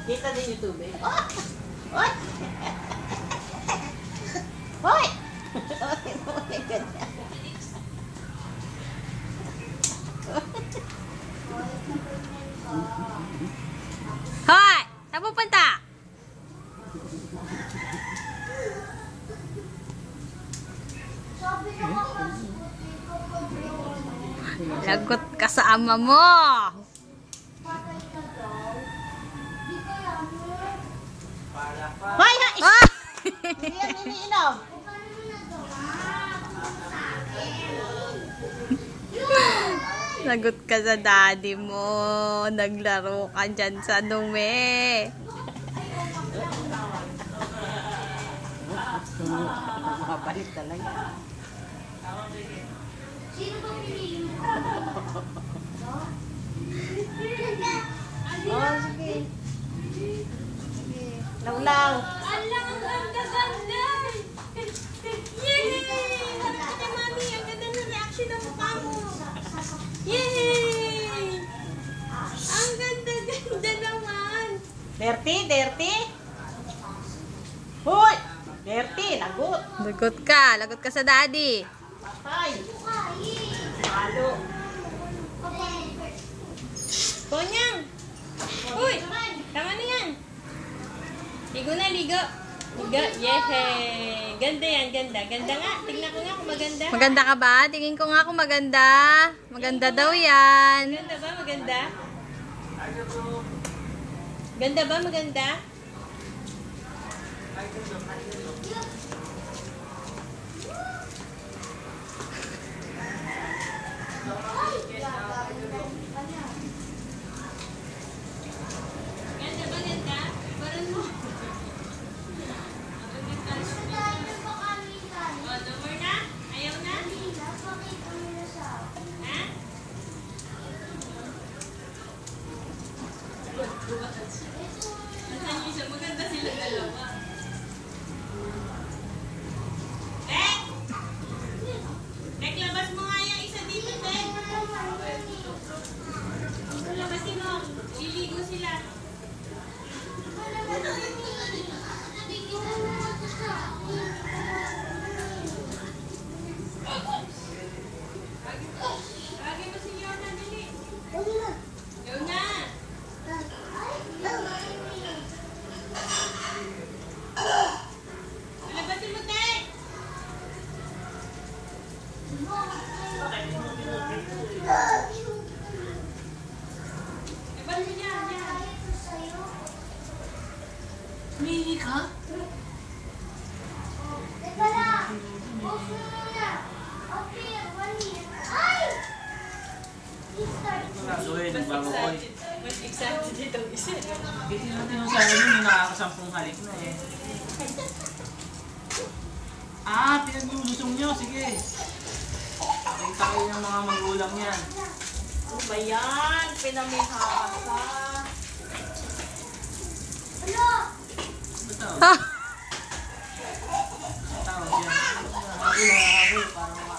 Kita din yung tubig. Hoy! Hoy! Hoy! Saan pupunta? Lagot ka sa ama mo. Hoy! Ah! Hindi yan iniinom. Lagot ka sa daddy mo. Naglaro ka dyan sa dumi. Makabalik talaga. Sino ba pinili mo? Oh, sige. Lawlaw. Alang, ang ganda-ganda! Yay! Harap ka, mami. Ang ganda ng reaction ng mukha mo. Yay! Ang ganda-ganda naman. Dirty, dirty. Hoy! Dirty, lagot. Lagot ka. Lagot ka sa daddy. Patay. Halo. Konyang! Uy! Tama na yan. Ligo na, ligo. Ligo. Yehey! Ganda yan, ganda. Ganda nga. Tignan ko nga kung maganda. Maganda ka ba? Tingin ko nga kung maganda. Maganda daw yan. Maganda ba? Maganda? Ganda ba? Maganda? Ganda ba? Ganda? Parang mo. Oh, no more na? Ayaw na? Ha? Nasaan yung isa? Maganda sila dalawa. Tek! Tek, labas mo nga yung isa dito, Tek. Labasin mo. Liligo sila. Lagi mo si Yona, dali. Yona! Labasin mo, Tek! Labasin niya, yan. Mini ka? Mas excited itong isa. Kasi natin yung sabi nyo, may nakakasampung halik na eh. Pinaglulusong nyo, sige. Pakita kayo ng mga magulang yan. Ano ba yan? Pinamihaka ka. Basta, Ah! tawag yan. Ako, parang